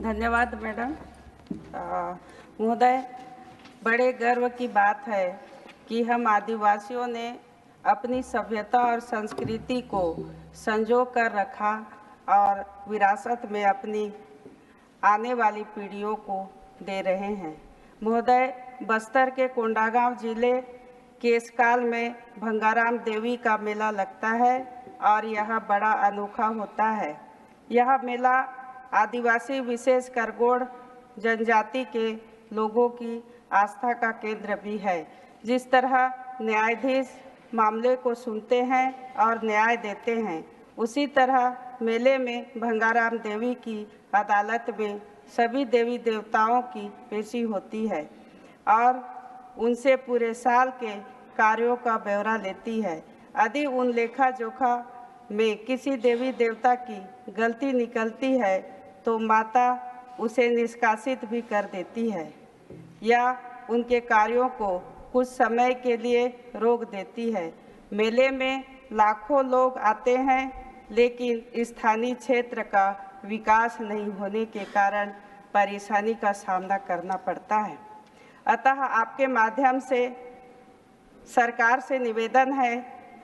धन्यवाद मैडम। महोदय, बड़े गर्व की बात है कि हम आदिवासियों ने अपनी सभ्यता और संस्कृति को संजो कर रखा और विरासत में अपनी आने वाली पीढ़ियों को दे रहे हैं। महोदय, बस्तर के कोंडागांव जिले केसकाल में भंगाराम देवी का मेला लगता है और यह बड़ा अनोखा होता है। यह मेला आदिवासी विशेष करगोड़ जनजाति के लोगों की आस्था का केंद्र भी है। जिस तरह न्यायाधीश मामले को सुनते हैं और न्याय देते हैं, उसी तरह मेले में भंगाराम देवी की अदालत में सभी देवी देवताओं की पेशी होती है और उनसे पूरे साल के कार्यों का ब्यौरा लेती है। यदि उन लेखा जोखा में किसी देवी देवता की गलती निकलती है तो माता उसे निष्कासित भी कर देती है या उनके कार्यों को कुछ समय के लिए रोक देती है। मेले में लाखों लोग आते हैं, लेकिन स्थानीय क्षेत्र का विकास नहीं होने के कारण परेशानी का सामना करना पड़ता है। अतः आपके माध्यम से सरकार से निवेदन है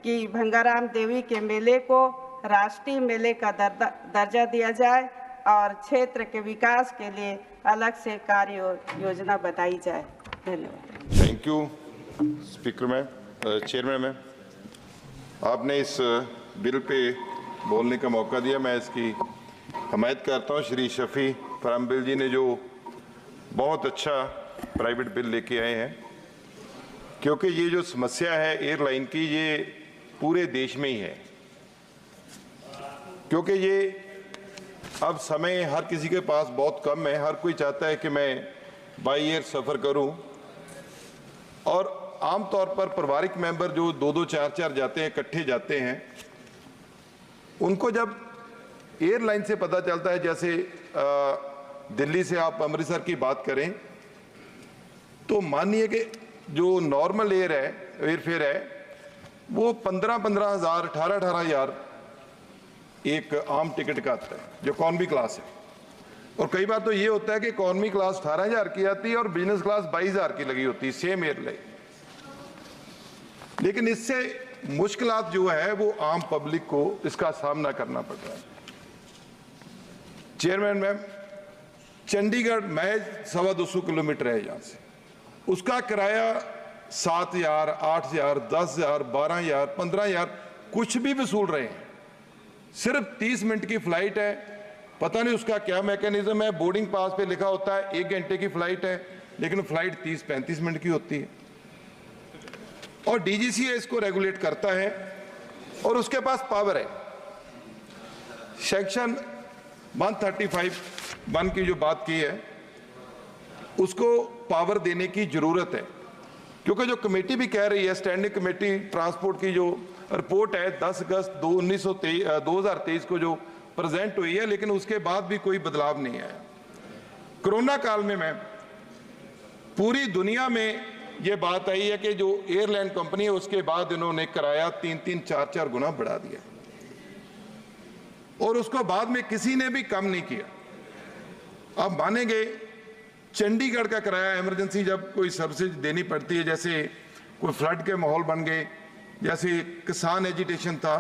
कि भंगाराम देवी के मेले को राष्ट्रीय मेले का दर्जा दिया जाए और क्षेत्र के विकास के लिए अलग से कार्य योजना बनाई जाए। धन्यवाद। Thank you speaker ma'am, chairman ma'am, आपने इस बिल पे बोलने का मौका दिया। मैं इसकी हमायत करता हूँ। श्री शफी फरामबिल जी ने जो बहुत अच्छा प्राइवेट बिल लेके आए हैं, क्योंकि ये जो समस्या है एयरलाइन की, ये पूरे देश में ही है। क्योंकि ये अब समय हर किसी के पास बहुत कम है। हर कोई चाहता है कि मैं बाई एयर सफ़र करूं, और आमतौर पर पारिवारिक मेंबर जो 2-2, 4-4 जाते हैं, इकट्ठे जाते हैं, उनको जब एयरलाइन से पता चलता है, जैसे दिल्ली से आप अमृतसर की बात करें, तो मानिए कि जो नॉर्मल एयरफेयर है वो 15-15 हज़ार, 18-18 हज़ार एक आम टिकट का आता है, जो इकॉनमी क्लास है। और कई बार तो ये होता है कि इकॉनमी क्लास 18,000 की आती है और बिजनेस क्लास 22,000 की लगी होती है, सेम एयरलाइन। लेकिन इससे मुश्किलात जो है वो आम पब्लिक को इसका सामना करना पड़ रहा है। चेयरमैन मैम, चंडीगढ़ महज 225 किलोमीटर है यहाँ से, उसका किराया 7,000, 8,000, 10,000, 12,000, 15,000 कुछ भी वसूल रहे हैं। सिर्फ 30 मिनट की फ्लाइट है, पता नहीं उसका क्या मैकेनिज्म है। बोर्डिंग पास पे लिखा होता है 1 घंटे की फ्लाइट है, लेकिन फ्लाइट 30-35 मिनट की होती है। और डीजीसीए इसको रेगुलेट करता है और उसके पास पावर है। सेक्शन 135(1) की जो बात की है, उसको पावर देने की जरूरत है, क्योंकि जो कमेटी भी कह रही है, स्टैंडिंग कमेटी ट्रांसपोर्ट की जो रिपोर्ट है 10 अगस्त 2023 को जो प्रेजेंट हुई है, लेकिन उसके बाद भी कोई बदलाव नहीं आया। कोरोना काल में मैम पूरी दुनिया में ये बात आई है कि जो एयरलाइन कंपनी है उसके बाद इन्होंने किराया 3-3, 4-4 गुना बढ़ा दिया, और उसको बाद में किसी ने भी कम नहीं किया। अब मानेंगे, चंडीगढ़ का किराया इमरजेंसी जब कोई सर्विसेज देनी पड़ती है, जैसे कोई फ्लड के माहौल बन गए, जैसे किसान एजिटेशन था,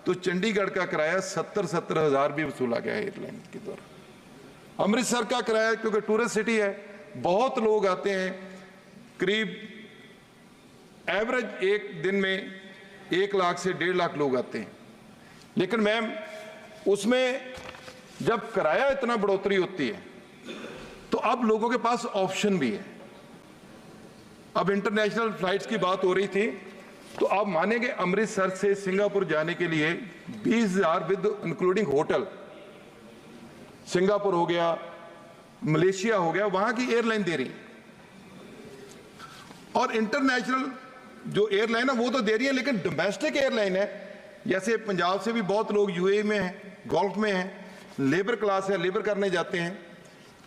तो चंडीगढ़ का किराया 70-70 हज़ार भी वसूला गया एयरलाइन के द्वारा। अमृतसर का किराया, क्योंकि टूरिस्ट सिटी है, बहुत लोग आते हैं, करीब एवरेज एक दिन में 1 लाख से 1.5 लाख लोग आते हैं। लेकिन मैम उसमें जब किराया इतना बढ़ोतरी होती है तो अब लोगों के पास ऑप्शन भी है। अब इंटरनेशनल फ्लाइट्स की बात हो रही थी, तो आप मानेंगे अमृतसर से सिंगापुर जाने के लिए 20,000 विद इंक्लूडिंग होटल, सिंगापुर हो गया, मलेशिया हो गया, वहां की एयरलाइन दे रही। और इंटरनेशनल जो एयरलाइन है वो तो दे रही है, लेकिन डोमेस्टिक एयरलाइन है, जैसे पंजाब से भी बहुत लोग यूएई में हैं, गल्फ में हैं, लेबर क्लास है, लेबर करने जाते हैं।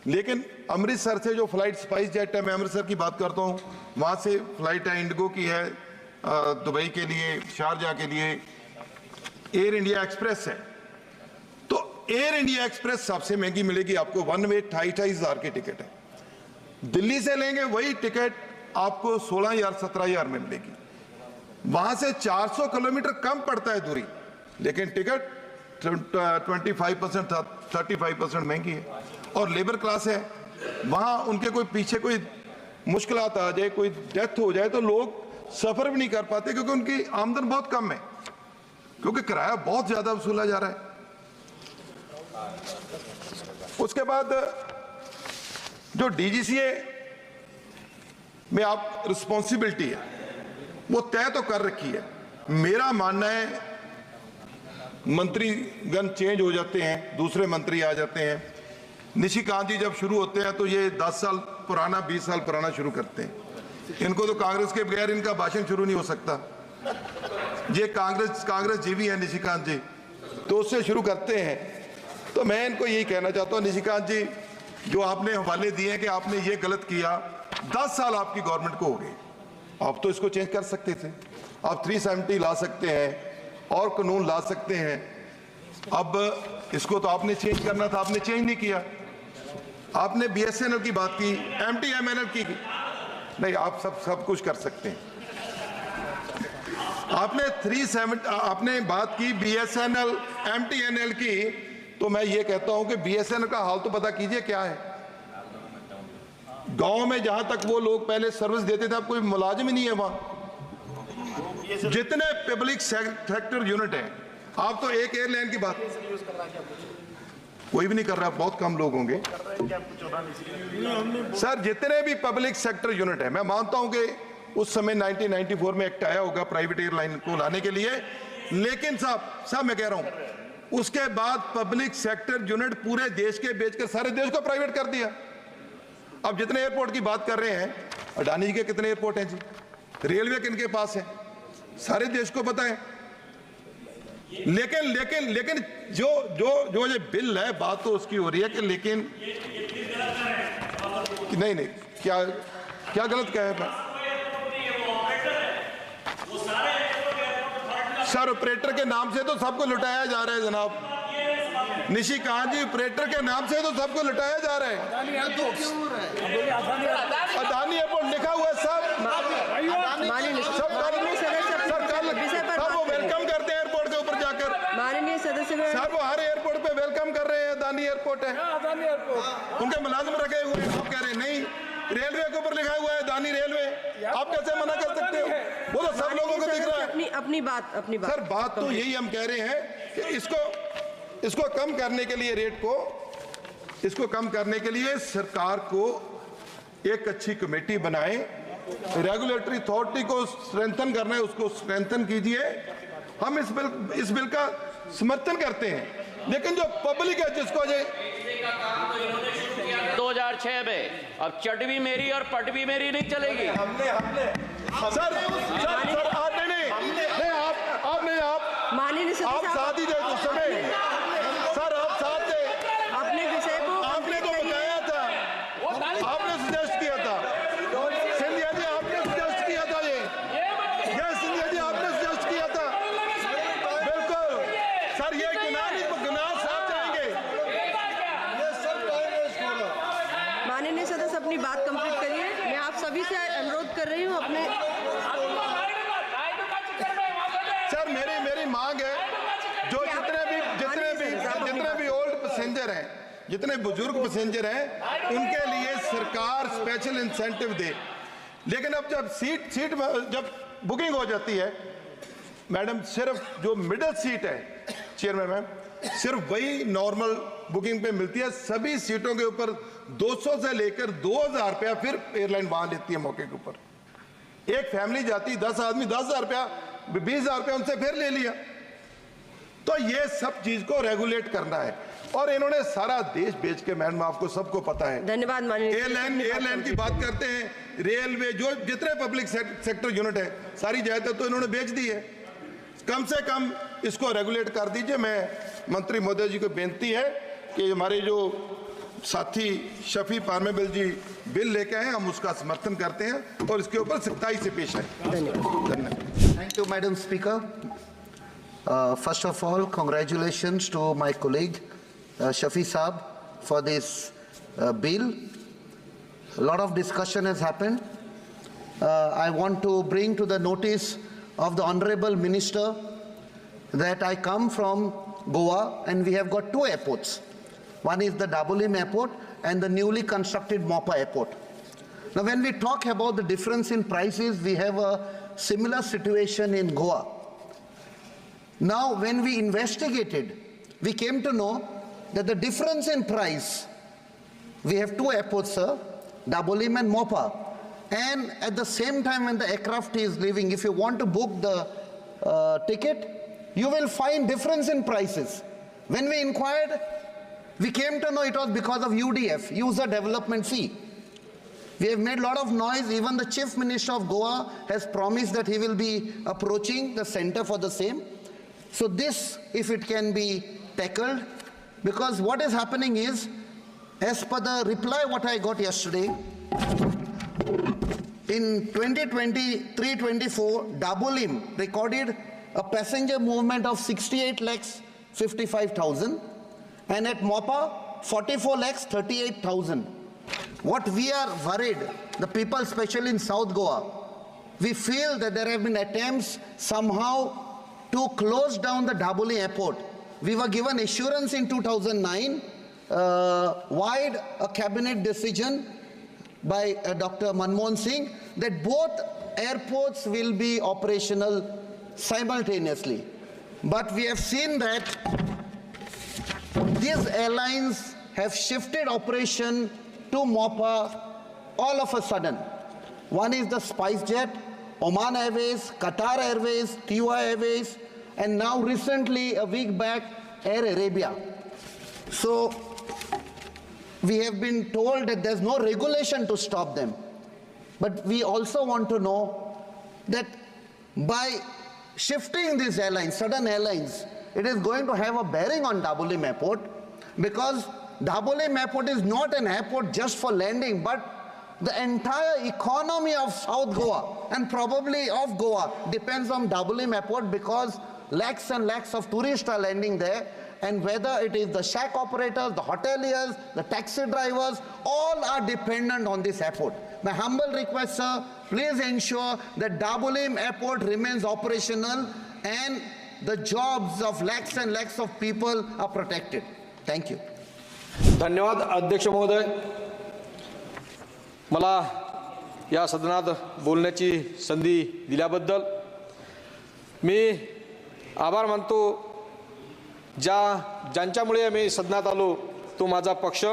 लेकिन अमृतसर से जो फ्लाइट स्पाइस जेट है, मैं अमृतसर की बात करता हूँ, वहाँ से फ्लाइट है इंडिगो की है दुबई के लिए, शारजा के लिए, एयर इंडिया एक्सप्रेस है। तो एयर इंडिया एक्सप्रेस सबसे महंगी मिलेगी आपको, वन वे 28,500 की टिकट है। दिल्ली से लेंगे वही टिकट आपको 16,000 17,000 में मिलेगी। वहां से 400 किलोमीटर कम पड़ता है दूरी, लेकिन टिकट 25% 35% महंगी है। और लेबर क्लास है, वहां उनके कोई पीछे कोई मुश्किलात आ जाए, कोई डेथ हो जाए तो लोग सफर भी नहीं कर पाते, क्योंकि उनकी आमदन बहुत कम है, क्योंकि किराया बहुत ज्यादा वसूला जा रहा है। उसके बाद जो डीजीसीए में आप रिस्पॉन्सिबिलिटी है वो तय तो कर रखी है। मेरा मानना है मंत्रीगण चेंज हो जाते हैं, दूसरे मंत्री आ जाते हैं। निशिकांत जी जब शुरू होते हैं तो ये 10 साल पुराना 20 साल पुराना शुरू करते हैं। इनको तो कांग्रेस के बगैर इनका भाषण शुरू नहीं हो सकता। ये कांग्रेस जीवी है निशिकांत जी, तो उससे शुरू करते हैं। तो मैं इनको यही कहना चाहता हूँ, निशिकांत जी जो आपने हवाले दिए हैं कि आपने ये गलत किया, 10 साल आपकी गवर्नमेंट को हो गए, आप तो इसको चेंज कर सकते थे। आप 370 ला सकते हैं और कानून ला सकते हैं। अब इसको तो आपने चेंज करना था, आपने चेंज नहीं किया। आपने बीएसएनएल की बात की, एमटीएमएनएल की नहीं, आप सब कुछ कर सकते हैं। आपने 370 आपने बात की बीएसएनएल एमटीएनएल की, तो मैं ये कहता हूं कि बीएसएनएल का हाल तो पता कीजिए क्या है। गांव में जहां तक वो लोग पहले सर्विस देते थे, अब कोई मुलाजिम ही नहीं है वहां। जितने पब्लिक सेक्टर यूनिट हैं, आप तो एक एयरलाइन की बात कोई भी नहीं कर रहा, बहुत कम लोग होंगे सर। जितने भी पब्लिक सेक्टर यूनिट है, मैं मानता हूं कि उस समय 1994 में एक्ट आया होगा प्राइवेट एयरलाइन को लाने के लिए, लेकिन साहब मैं कह रहा हूं उसके बाद पब्लिक सेक्टर यूनिट पूरे देश के बेचकर सारे देश को प्राइवेट कर दिया। अब जितने एयरपोर्ट की बात कर रहे हैं, अडानी जी के कितने एयरपोर्ट हैं जी, रेलवे किनके पास है, सारे देश को पता है। लेकिन जो ये बिल है, बात तो उसकी हो रही है कि लेकिन नहीं क्या गलत कहा है सर। ऑपरेटर के नाम से तो सबको लुटाया जा रहा है जनाब। निशिकांत जी, ऑपरेटर के नाम से तो सबको लुटाया जा रहा है। अदानी एयरपोर्ट लिखा हुआ है सब वो वेलकम करते हैं एयरपोर्ट के ऊपर जाकर। माननीय सदस्य सर वो हर एयरपोर्ट पे वेलकम कर रहे हैं, अदानी एयरपोर्ट है, उनके मुलाजिम रखे हुए हैं। आप कह रहे हैं नहीं, रेलवे के ऊपर लिखा हुआ है अदानी रेलवे, आप कैसे मना कर सकते हो? वो तो सब लोगों को दिख रहा है। अपनी बात सर, बात तो यही हम कह रहे हैं कि इसको कम करने के लिए, रेट को इसको कम करने के लिए सरकार को एक अच्छी कमेटी बनाए, रेगुलेटरी अथॉरिटी को स्ट्रेंथन करना है, उसको स्ट्रेंथन कीजिए। हम इस बिल का समर्थन करते हैं, लेकिन जो पब्लिक है जिसको 2006 में, अब चट भी मेरी और पट भी मेरी नहीं चलेगी। सर आप साथ ही थे उस समय सर, आप साथ थे, अपने विषय को आपने तो बताया था, आपने सजेस्ट किया था, सिंधिया जी आपने सजेस्ट किया था, ये सिंधिया जी आपने सजेस्ट किया था, बिल्कुल सर। ये गुनाह साथ जाएंगे। माननीय सदस्य अपनी बात कंप्लीट करिए। मैं आप सभी से अनुरोध कर रही हूँ अपने। सर मेरी मांग है, जो जितने भी ओल्ड पैसेंजर हैं, जितने बुजुर्ग पैसेंजर हैं, उनके लिए सरकार स्पेशल इंसेंटिव दे। लेकिन अब जब सीट जब बुकिंग हो जाती है मैडम, सिर्फ जो मिडिल सीट है चेयरमैन मैम, सिर्फ वही नॉर्मल बुकिंग पे मिलती है। सभी सीटों के ऊपर 200 से लेकर 2000 रुपया फिर एयरलाइन वहां लेती है मौके के ऊपर। एक फैमिली जाती 10 आदमी, 10,000 रुपया 20,000 रुपया उनसे फिर ले लिया। तो ये सब चीज को रेगुलेट करना है, और इन्होंने सारा देश बेच के, मैडम आपको सबको पता है। धन्यवाद माननीय। एयरलाइन की बात करते हैं, रेलवे, जो जितने पब्लिक सेक्टर यूनिट है, सारी जायदाद तो इन्होंने बेच दी है। कम से कम इसको रेगुलेट कर दीजिए। मैं मंत्री महोदय जी को बेनती है कि हमारे जो साथी शफी पार्मेबिल जी बिल लेके आए, हम उसका समर्थन करते हैं और इसके ऊपर सख्ताई से पेश आए। धन्यवाद। Thank you, Madam Speaker. First of all, congratulations to my colleague, Shafi Saab for this bill. A lot of discussion has happened. I want to bring to the notice of the Honorable Minister that I come from Goa and we have got two airports. One is the Dabolim Airport and the newly constructed Mopa Airport. Now when we talk about the difference in prices, we have a similar situation in Goa. Now when we investigated, we came to know that the difference in price, we have two airports, sir, Dabolim and Mopa. And at the same time when the aircraft is leaving, if you want to book the ticket, you will find difference in prices. When we inquired, we came to know it was because of UDF, User Development Fee. We have made a lot of noise. Even the Chief Minister of Goa has promised that he will be approaching the center for the same. So this, if it can be tackled, because what is happening is, as per the reply what I got yesterday, in 2023-24, Dabolim recorded a passenger movement of 68,55,000 and at Mopa 44,38,000. What we are worried, the people especially in South Goa, we feel that there have been attempts somehow to close down the Dabolim airport. We were given assurance in 2009 via a cabinet decision by Dr. Manmohan Singh that both airports will be operational simultaneously. But we have seen that these airlines have shifted operation to Mopa all of a sudden. One is the SpiceJet, Oman Airways, Qatar Airways, TUI Airways, and now recently, a week back, Air Arabia. So we have been told that there's no regulation to stop them. But we also want to know that by shifting these airlines, sudden airlines, it is going to have a bearing on Dabolim Airport, because Dabolim Airport is not an airport just for landing, but the entire economy of South Goa and probably of Goa depends on Dabolim Airport, because lakhs and lakhs of tourists are landing there, and whether it is the shack operators, the hoteliers, the taxi drivers, all are dependent on this airport. My humble request, sir, please ensure that Dabolim Airport remains operational and the jobs of lakhs and lakhs of people are protected. Thank you. धन्यवाद अध्यक्ष महोदय. मला या सदनात बोलण्याची संधी दिल्याबद्दल मी आभार मानतो. ज्यांच्यामुळे मी सदनात आलो तो माझा पक्ष,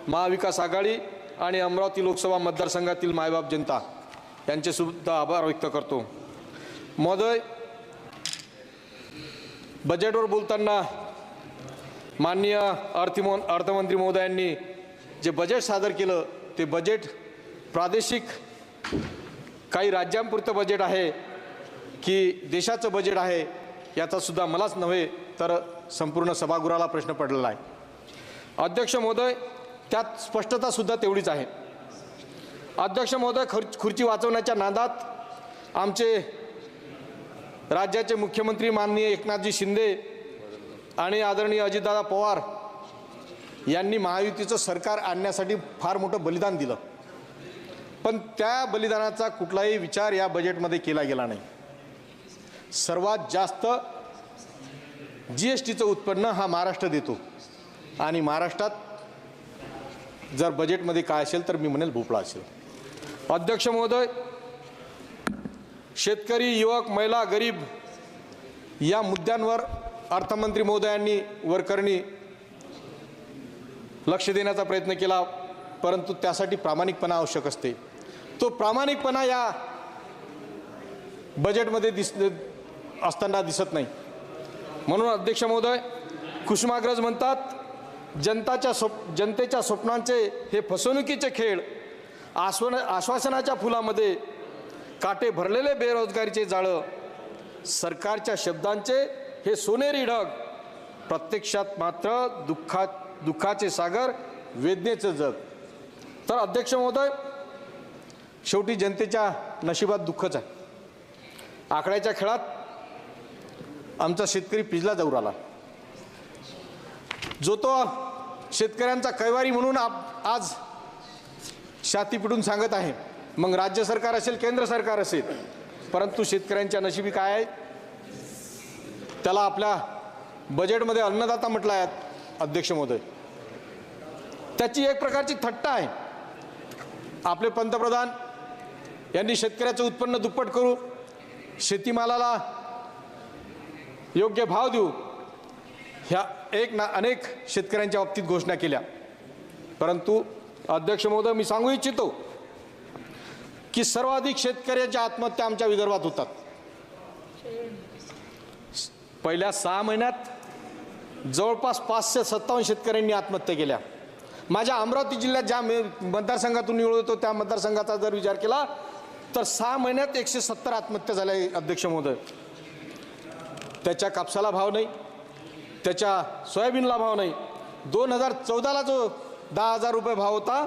महाविकास आघाडी आणि अमरावती लोकसभा मतदारसंघातील मायबाप जनता यांचे सुद्धा आभार व्यक्त करतो. महोदय, बजेटवर बोलताना माननीय अर्थमंत्री महोदयांनी जे बजेट सादर केलं ते बजेट प्रादेशिक काही राज्यांपुरतं बजेट आहे की देशाचं बजेट आहे याचा सुद्धा मलाच नव्हे तर संपूर्ण सभागृहाला प्रश्न पडलेला आहे. अध्यक्ष महोदय, त्यात स्पष्टता सुद्धा तेवढीच आहे. अध्यक्ष महोदय, खुर्ची वाचवण्याच्या नादात आमचे राज्याचे मुख्यमंत्री माननीय एकनाथजी शिंदे आणि आदरणीय अजितदादा पवार यांनी महायुतीचं सरकार आणण्यासाठी फार मोठं बलिदान दिलं, पण त्या बलिदानाचा कुठलाही विचार या बजेटमध्ये केला गेला नाही. सर्वात जास्त जीएसटीचं उत्पन्न हा महाराष्ट्र देतो आणि महाराष्ट्रात जर बजेटमध्ये काय असेल तर मी म्हणेल भोपळा असेल. अध्यक्ष महोदय, शेतकरी, युवक, महिला, गरीब या मुद्द्यांवर अर्थमंत्री महोदयांनी वरकरणी लक्ष देण्याचा प्रयत्न केला, परंतु त्यासाठी प्रामाणिकपणा आवश्यक असते. तो प्रामाणिकपणा या बजेटमध्ये असताना दिसत नाही. म्हणून अध्यक्ष महोदय, कुसुमाग्रज म्हणतात, जनतेच्या स्वप्नांचे हे फसवणुकीचे खेळ, आश्वासनाच्या फुलामध्ये काटे भरलेले बेरोजगारीचे जाळं, सरकारच्या शब्दांचे हे सोनेरी ढग, प्रत्यक्षात मात्र दुःखाचे सागर, वेदनेचं जग. तर अध्यक्ष महोदय, शेवटी जनतेच्या नशिबात दुःखच आहे. आकड्याच्या खेळात आमचा शेतकरी पिजला जाऊ राहिला. जो तो शेतकऱ्यांचा कैवारी म्हणून आज छाती पिटून सांगत आहे, मग राज्य सरकार असेल केंद्र सरकार असेल, परंतु शेतकऱ्यांच्या नशिबी काय आहे? त्याला आपल्या बजेटमध्ये अन्नदाता म्हटलं आहे अध्यक्ष महोदय. त्याची एक प्रकारची थट्टा आहे. आपले पंतप्रधान यांनी शेतकऱ्याचं उत्पन्न दुप्पट करू, शेतीमालाला योग्य भाव देऊ, ह्या अनेक शेतकऱ्यांच्या बाबतीत घोषणा केल्या. परंतु अध्यक्ष महोदय, मी सांगू इच्छितो की सर्वाधिक शेतकऱ्यांच्या आत्महत्या आमच्या विदर्भात होतात. पहिल्या 6 महिन्यात जवळपास 557 शेतकऱ्यांनी आत्महत्या केल्या. माझ्या अमरावती जिल्ह्यात ज्या मतदारसंघातून निवडतो त्या मतदारसंघाचा जर विचार केला तर 6 महिन्यात 170 आत्महत्या झाल्या अध्यक्ष महोदय. त्याच्या कापसाला भाव नाही, त्याच्या सोयाबीनला भाव नाही. 2014ला जो 10,000 रुपये भाव होता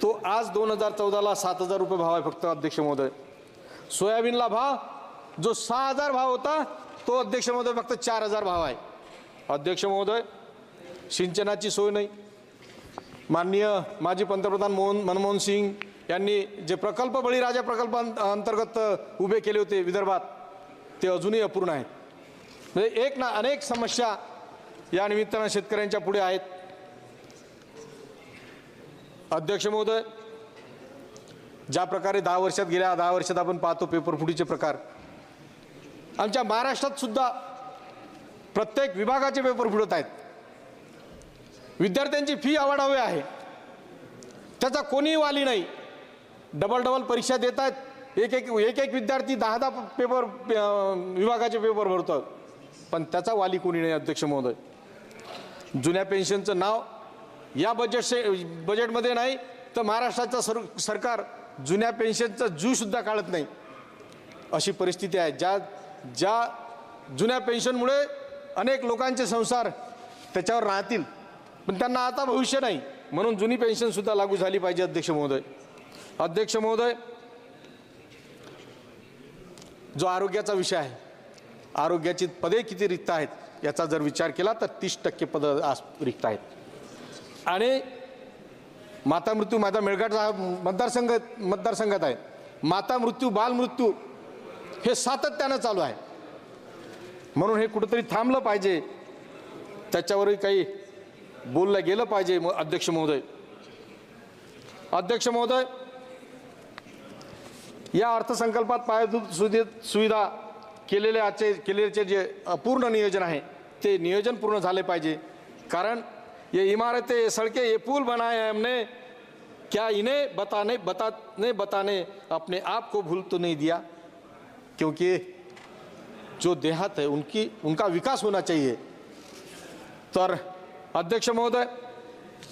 तो आज 2014ला 7,000 रुपये भाव आहे फक्त अध्यक्ष महोदय. सोयाबीनला भाव जो 6,000 भाव होता तो अध्यक्ष महोदय फक्त 4,000 भाव आहे. अध्यक्ष महोदय, सिंचनाची सोय नाही. माननीय माजी पंतप्रधान मनमोहन सिंग यांनी जे प्रकल्प बळीराजा प्रकल्पांतर्गत उभे केले होते विदर्भात ते अजूनही अपूर्ण आहेत. म्हणजे अनेक समस्या या निमित्तानं शेतकऱ्यांच्या पुढे आहेत. अध्यक्ष महोदय, ज्या प्रकारे गेल्या 10 वर्षात आपण पाहतो पेपरफुटीचे प्रकार, आमच्या महाराष्ट्रात सुद्धा प्रत्येक विभागाचे पेपर फुटत आहेत. विद्यार्थ्यांची फी आवाढावी आहे, त्याचा कोणीही वाली नाही. डबल परीक्षा देत आहेत. एक विद्यार्थी 10 पेपर विभागाचे पेपर भरतो, पण त्याचा वाली कोणी नाही. अध्यक्ष महोदय, जुन्या पेन्शनचं नाव या बजेटमध्ये नाही तर महाराष्ट्राचं सरकार जुन्या पेन्शनचा जू सुद्धा काढत नाही अशी परिस्थिती आहे. ज्या जुन्या पेन्शनमुळे अनेक लोकांचे संसार त्याच्यावर राहतील, पण त्यांना आता भविष्य नाही, म्हणून जुनी पेन्शन सुद्धा लागू झाली पाहिजे. अध्यक्ष महोदय, जो आरोग्याचा विषय आहे, आरोग्याची पदे किती रिक्त आहेत याचा जर विचार केला तर 30% पदं आज रिक्त आहेत. आणि माता मृत्यू, माझा मेळघाटचा मतदारसंघात आहे, माता मृत्यू बालमृत्यू हे सातत्यानं चालू आहे. म्हणून हे कुठेतरी थांबलं पाहिजे, त्याच्यावरही काही बोललं गेलं पाहिजे. अध्यक्ष महोदय, या अर्थसंकल्पात पायाभूत सुविधा केलेले जे अपूर्ण नियोजन आहे ते नियोजन पूर्ण झाले पाहिजे. कारण ये इमारतें, ये सड़कें, ये पुल बनाए हैं हमने, क्या इन्हें बताने अपने आप को भूल तो नहीं दिया? क्योंकि जो देहात है उनका विकास होना चाहिए. तर अध्यक्ष महोदय,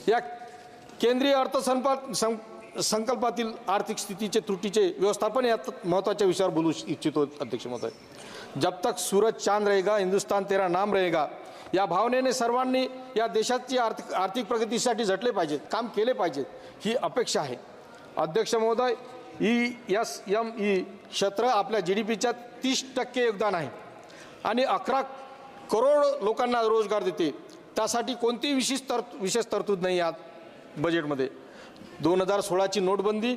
या केंद्रीय अर्थसंकल्पातील आर्थिक स्थितीचे त्रुटीचे व्यवस्थापन या महत्त्वाच्या विषयावर बोलू इच्छितो. अध्यक्ष महोदय, जब तक सूरज चांद रहेगा हिंदुस्तान तेरा नाम रहेगा या भावनेने सर्वांनी या देशाची आर्थिक प्रगतीसाठी झटले पाहिजेत, काम केले पाहिजेत, ही अपेक्षा आहे. अध्यक्ष महोदय, ESME क्षेत्र आपल्या GDPच्या 30% योगदान आहे आणि 11 करोड लोकांना रोजगार देते. त्यासाठी कोणतीही विशेष तरतूद नाही या बजेटमध्ये. 2016ची नोटबंदी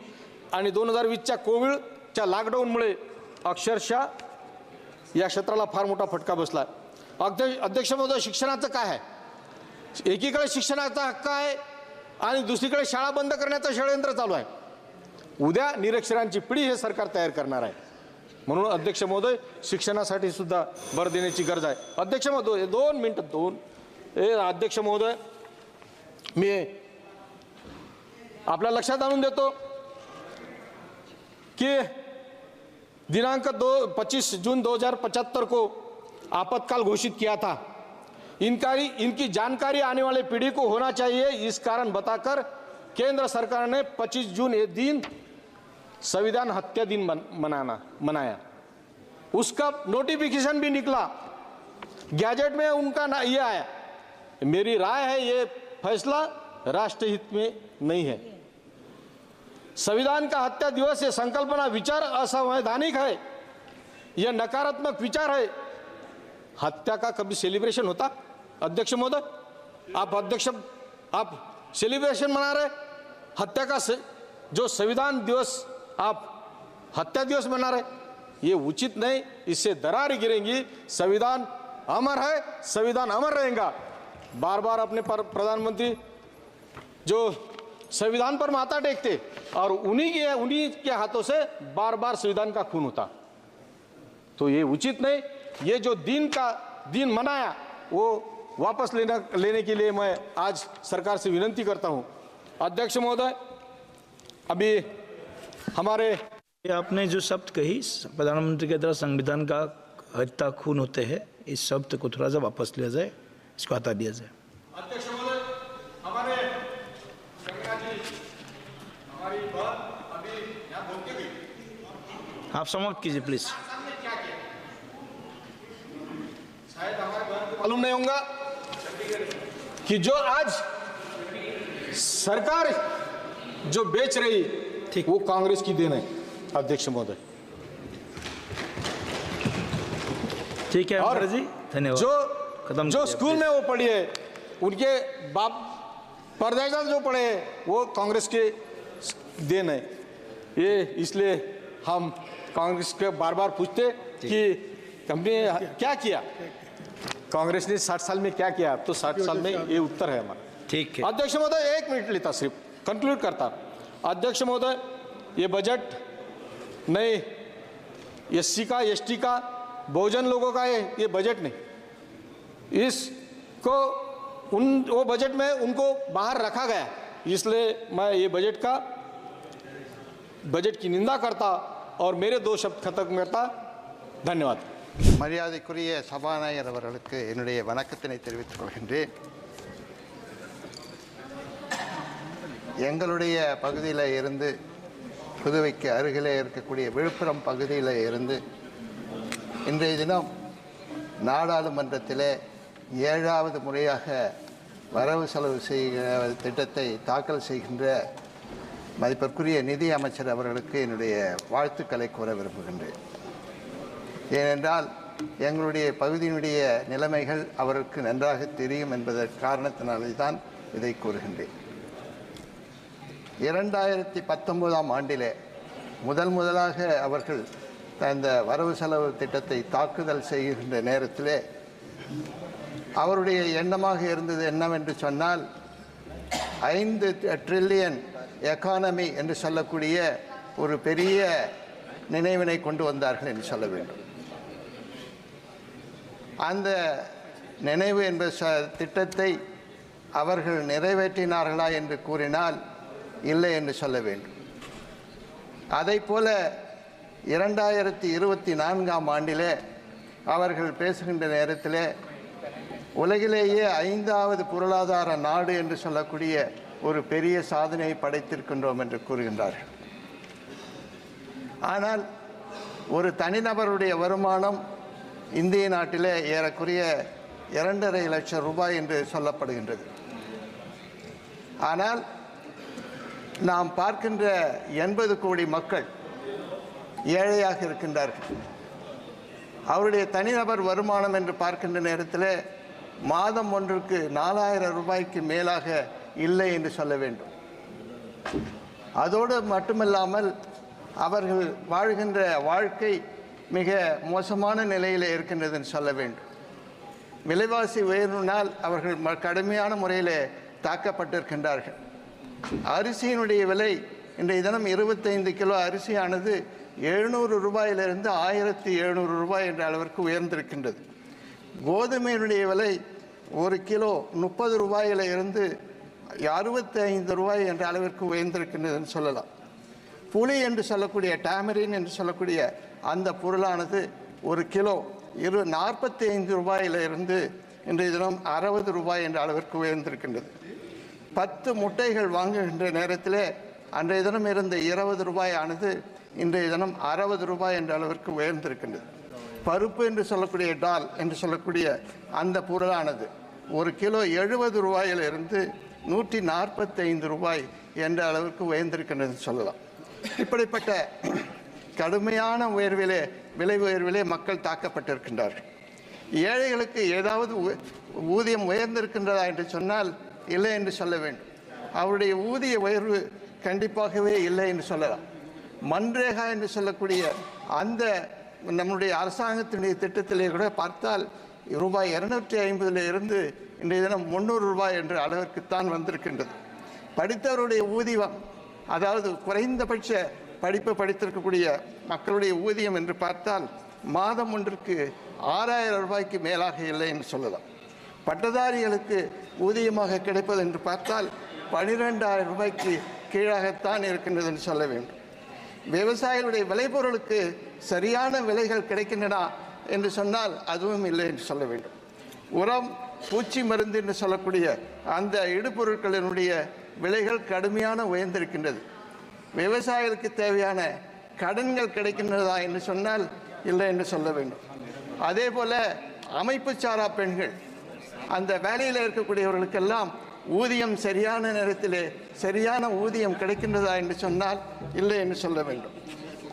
आणि 2020च्या कोविडच्या लॉकडाऊनमुळे अक्षरशः या क्षेत्राला फार मोठा फटका बसला. अध्यक्ष महोदय, शिक्षणाचं काय आहे? एकीकडे शिक्षणाचा हक्क आहे आणि दुसरीकडे शाळा बंद करण्याचं षडयंत्र चालू आहे. उद्या निरक्षरांची पिढी हे सरकार तयार करणार आहे. म्हणून अध्यक्ष महोदय, शिक्षणासाठी सुद्धा भर देण्याची गरज आहे. अध्यक्ष महोदय, 2 मिनिटं. अध्यक्ष महोदय, मी आपल्या लक्षात आणून देतो कि दिनांक 25 जून 2075 को आपातकाल घोषित किया था. इनकी जानकारी आने वाले पीढ़ी को होना चाहिए. इस कारण बताकर केंद्र सरकार ने 25 जून ये दिन संविधान हत्या दिन मनाया. उसका नोटिफिकेशन भी निकला, गैजेट में उनका ये आया. मेरी राय है ये फैसला राष्ट्रहित में नहीं है. संविधान का हत्या दिवस ये संकल्पना विचार असंवैधानिक है, यह नकारात्मक विचार है. हत्या का कभी सेलिब्रेशन होता? अध्यक्ष महोदय, आप अध्यक्ष आप सेलिब्रेशन मना रहे, हत्या का जो संविधान दिवस आप हत्या दिवस मना रहे, ये उचित नहीं, इससे दरार गिरेंगी। संविधान अमर है, संविधान अमर रहेगा। बार बार अपने प्रधानमंत्री जो संविधान पर माथा टेकते और उन्हीं के हाथों से बार बार संविधान का खून होता, तो ये उचित नहीं। ये जो दिन मनाया वो वापस लेने के लिए मैं आज सरकार से विनती करता हूं। अध्यक्ष महोदय, अभी हमारे आपने जो शब्द कही प्रधानमंत्री के द्वारा संविधान का हत्या खून होते हैं, इस शब्द को थोड़ा सा वापस लिया जाए, इसको हटा दिया जाए। अध्यक्ष महोदय, हमारे गंगा जी हमारी बात अभी यहाँ बोल के गई, आप समाप्त कीजिए प्लीज। शायद हमारे मालूम नहीं होगा कि जो आज सरकार जो बेच रही ठीक वो कांग्रेस की देन है। अध्यक्ष महोदय, ठीक है अमर जी, धन्यवाद। जो स्कूल में वो पढ़ी है, उनके बाप परदादा जो पढ़े हैं वो कांग्रेस के देन है। ये इसलिए हम कांग्रेस के बार बार पूछते कि हमने क्या किया, कांग्रेस ने 60 साल में क्या किया, तो 60 साल में ये उत्तर है हमारा। ठीक है अध्यक्ष महोदय, 1 मिनट लेता, सिर्फ कंक्लूड करता। अध्यक्ष महोदय, ये बजट नहीं एससी का, एसटी का, बहुजन लोगों का है, ये बजट नहीं। इसको वो बजट में उनको बाहर रखा गया, इसलिए मैं ये बजट की निंदा करता और मेरे 2 शब्द खत्म करता। धन्यवाद। மரியாதைக்குரிய சபாநாயகர் அவர்களுக்கு என்னுடைய வணக்கத்தினை தெரிவித்துக் கொள்கின்றேன். எங்களுடைய பகுதியில் இருந்து புதுவைக்கு அருகிலே இருக்கக்கூடிய விழுப்புரம் பகுதியில் இருந்து இன்றைய தினம் நாடாளுமன்றத்திலே 7வது முறையாக வரவு செலவு செய்கிற திட்டத்தை தாக்கல் செய்கின்ற மதிப்பிற்குரிய நிதி அமைச்சர் அவர்களுக்கு என்னுடைய வாழ்த்துக்களை கூற விரும்புகின்றேன். ஏனென்றால் எங்களுடைய பகுதியினுடைய நிலைமைகள் அவருக்கு நன்றாக தெரியும் என்பதற்கு காரணத்தினாலே தான் இதை கூறுகின்றேன். 2019ஆம் ஆண்டிலே முதலாக அவர்கள் அந்த வரவு செலவு திட்டத்தை தாக்குதல் செய்கின்ற நேரத்திலே அவருடைய எண்ணமாக இருந்தது என்னவென்று சொன்னால் 5 ட்ரில்லியன் எக்கானமி என்று சொல்லக்கூடிய ஒரு பெரிய நினைவினை கொண்டு வந்தார்கள் என்று சொல்ல வேண்டும். அந்த நினைவு என்ற திட்டத்தை அவர்கள் நிறைவேற்றினார்களா என்று கூறினால் இல்லை என்று சொல்ல வேண்டும். அதைப்போல 2024ஆம் ஆண்டிலே அவர்கள் பேசுகின்ற நேரத்திலே உலகிலேயே 5வது பொருளாதார நாடு என்று சொல்லக்கூடிய ஒரு பெரிய சாதனையை படைத்திருக்கின்றோம் என்று கூறுகின்றார்கள். ஆனால் ஒரு தனிநபருடைய வருமானம் இந்திய நாட்டிலே ஏறக்குறைய 2.5 லட்சம் ரூபாய் என்று சொல்லப்படுகின்றது. ஆனால் நாம் பார்க்கின்ற 80 கோடி மக்கள் ஏழையாக இருக்கின்றார்கள். அவருடைய தனிநபர் வருமானம் என்று பார்க்கின்ற நேரத்தில் மாதம் ஒன்றுக்கு 4000 ரூபாய்க்கு மேலாக இல்லை என்று சொல்ல வேண்டும். அதோடு மட்டுமல்லாமல் அவர்கள் வாழ்கின்ற வாழ்க்கை மிக மோசமான நிலையில் இருக்கின்றது என்று சொல்ல வேண்டும். விலைவாசி உயர்வினால் அவர்கள் கடுமையான முறையில் தாக்கப்பட்டிருக்கின்றார்கள். அரிசியினுடைய விலை இன்றைய தினம் 25 கிலோ அரிசியானது 700 ரூபாயிலிருந்து 1700 ரூபாய் என்ற அளவிற்கு உயர்ந்திருக்கின்றது. கோதுமையினுடைய விலை 1 கிலோ 30 ரூபாயிலிருந்து 65 ரூபாய் என்ற அளவிற்கு உயர்ந்திருக்கின்றதுன்னு சொல்லலாம். புளி என்று சொல்லக்கூடிய டாமரின் என்று சொல்லக்கூடிய அந்த பொருளானது 1 கிலோ 45 ரூபாயிலிருந்து இன்றைய தினம் 60 ரூபாய் என்ற அளவிற்கு உயர்ந்திருக்கின்றது. 10 முட்டைகள் வாங்குகின்ற நேரத்தில் அன்றைய தினம் இருந்த 20 ரூபாய் ஆனது இன்றைய தினம் 60 ரூபாய் என்ற அளவிற்கு உயர்ந்திருக்கின்றது. பருப்பு என்று சொல்லக்கூடிய டால் என்று சொல்லக்கூடிய அந்த பொருளானது 1 கிலோ 70 ரூபாயிலிருந்து 145 ரூபாய் என்ற அளவிற்கு உயர்ந்திருக்கின்றது சொல்லலாம். இப்படிப்பட்ட கடுமையான விலை உயர்விலே மக்கள் தாக்கப்பட்டிருக்கின்றார்கள். ஏழைகளுக்கு ஏதாவது ஊதியம் உயர்ந்திருக்கின்றதா என்று சொன்னால் இல்லை என்று சொல்ல வேண்டும். அவருடைய ஊதிய உயர்வு கண்டிப்பாகவே இல்லை என்று சொல்லலாம். மன்ரேகா என்று சொல்லக்கூடிய அந்த நம்முடைய அரசாங்கத்தினுடைய திட்டத்திலே கூட பார்த்தால் ரூபாய் 250 இருந்து இன்றைய தினம் 300 ரூபாய் என்ற அளவிற்குத்தான் வந்திருக்கின்றது. படித்தவருடைய ஊதியம், அதாவது குறைந்தபட்ச படிப்பு படித்திருக்கக்கூடிய மக்களுடைய ஊதியம் என்று பார்த்தால் மாதம் ஒன்றுக்கு 6000 ரூபாய்க்கு மேலாக இல்லை என்று சொல்லலாம். பட்டதாரிகளுக்கு ஊதியமாக கிடைப்பது என்று பார்த்தால் 12000 ரூபாய்க்கு கீழாகத்தான் இருக்கின்றது என்று சொல்ல வேண்டும். விவசாயிகளுடைய விளைபொருளுக்கு சரியான விலைகள் கிடைக்கின்றன என்று சொன்னால் அதுவும் இல்லை என்று சொல்ல வேண்டும். உரம், பூச்சி மருந்து என்று சொல்லக்கூடிய அந்த இடுபொருட்களினுடைய விலைகள் கடுமையான உயர்ந்திருக்கின்றது. விவசாயிகளுக்கு தேவையான கடன்கள் கிடைக்கின்றதா என்று சொன்னால் இல்லை என்று சொல்ல வேண்டும். அதே போல அமைப்பு சாரா பெண்கள், அந்த வேலையில் இருக்கக்கூடியவர்களுக்கெல்லாம் ஊதியம் சரியான நேரத்திலே சரியான ஊதியம் கிடைக்கின்றதா என்று சொன்னால் இல்லை என்று சொல்ல வேண்டும்.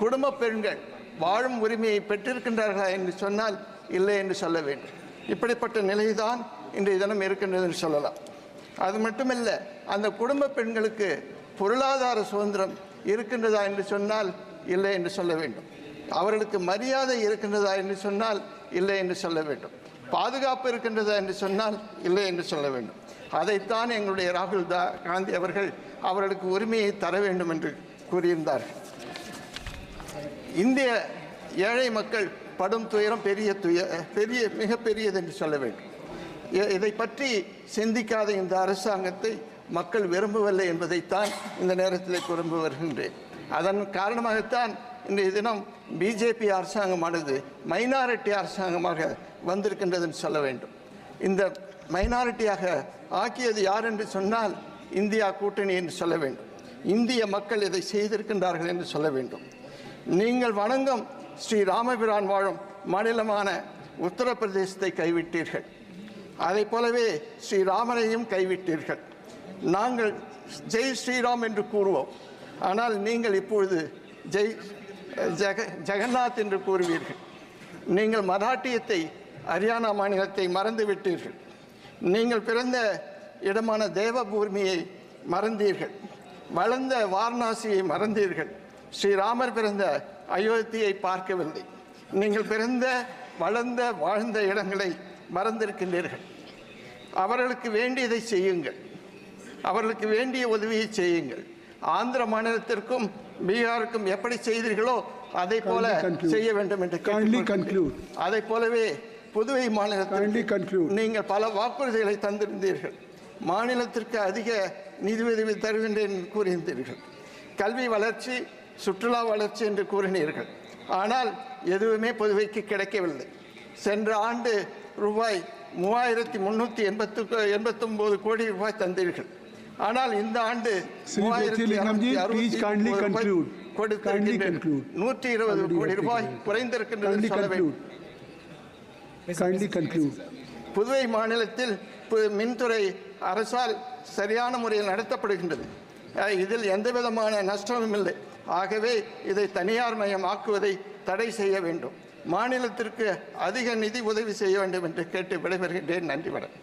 குடும்ப பெண்கள் வாழும் உரிமையை பெற்றிருக்கின்றார்களா என்று சொன்னால் இல்லை என்று சொல்ல வேண்டும். இப்படிப்பட்ட நிலைதான் இன்றைய தினம் இருக்கின்றது என்று சொல்லலாம். அது மட்டுமல்ல, அந்த குடும்ப பெண்களுக்கு பொருளாதார சுதந்திரம் இருக்கின்றதா என்று சொன்னால் இல்லை என்று சொல்ல வேண்டும். அவர்களுக்கு மரியாதை இருக்கின்றதா என்று சொன்னால் இல்லை என்று சொல்ல வேண்டும். பாதுகாப்பு இருக்கின்றதா என்று சொன்னால் இல்லை என்று சொல்ல வேண்டும். அதைத்தான் எங்களுடைய ராகுல் காந்தி அவர்கள் அவர்களுக்கு உரிமையை தர வேண்டும் என்று கூறியிருந்தார்கள். இந்திய ஏழை மக்கள் படும் துயரம் மிகப்பெரியது என்று சொல்ல வேண்டும். இதை பற்றி சிந்திக்காத இந்த அரசாங்கத்தை மக்கள் விரும்பவில்லை என்பதைத்தான் இந்த நேரத்தில் கூற வருகின்றேன். அதன் காரணமாகத்தான் இன்றைய தினம் பிஜேபி அரசாங்கமானது மைனாரிட்டி அரசாங்கமாக வந்திருக்கின்றது என்று சொல்ல வேண்டும். இந்த மைனாரிட்டியாக ஆக்கியது யார் என்று சொன்னால் இந்தியா கூட்டணி என்று சொல்ல வேண்டும். இந்திய மக்கள் இதை செய்திருக்கின்றார்கள் என்று சொல்ல வேண்டும். நீங்கள் வணங்கும் ஸ்ரீ ராமபிரான் வாழும் மாநிலமான உத்தரப்பிரதேசத்தை கைவிட்டீர்கள். அதை போலவே ஸ்ரீராமரையும் கைவிட்டீர்கள். நாங்கள் ஜெய் ஸ்ரீராம் என்று கூறுவோம். ஆனால் நீங்கள் இப்பொழுது ஜெகநாத் என்று கூறுவீர்கள். நீங்கள் மராட்டியத்தை, ஹரியானா மாநிலத்தை மறந்துவிட்டீர்கள். நீங்கள் பிறந்த இடமான தேவபூமியை மறந்தீர்கள். வளர்ந்த வாரணாசியை மறந்தீர்கள். ஸ்ரீராமர் பிறந்த அயோத்தியை பார்க்கவில்லை. நீங்கள் பிறந்த, வளர்ந்த, வாழ்ந்த இடங்களை மறந்திருக்கின்றீர்கள். அவர்களுக்கு வேண்டியதை செய்யுங்கள். அவர்களுக்கு வேண்டிய உதவியை செய்யுங்கள். ஆந்திர மாநிலத்திற்கும் பீகாருக்கும் எப்படி செய்தீர்களோ அதை போல செய்ய வேண்டும் என்று அதை போலவே புதுவை மாநிலத்திற்கு நீங்கள் பல வாக்குறுதிகளை தந்திருந்தீர்கள். மாநிலத்திற்கு அதிக நிதி உதவி தருகின்றேன் என்று கூறியிருந்தீர்கள். கல்வி வளர்ச்சி, சுற்றுலா வளர்ச்சி என்று கூறினீர்கள். ஆனால் எதுவுமே புதுவைக்கு கிடைக்கவில்லை. சென்ற ஆண்டு ரூபாய் 3389 கோடி ரூபாய் தந்தீர்கள். ஆனால் இந்த ஆண்டு 120 கோடி ரூபாய் குறைந்திருக்கின்றது சொல்ல வேண்டும். புதுவை மாநிலத்தில் மின்துறை அரசால் சரியான முறையில் நடத்தப்படுகின்றது. இதில் எந்த விதமான நஷ்டமும் இல்லை. ஆகவே இதை தனியார் மயமாக்குவதை தடை செய்ய வேண்டும். மாநிலத்திற்கு அதிக நிதி உதவி செய்ய வேண்டும் என்று கேட்டு விடைபெறுகின்றேன். நன்றி. வணக்கம்.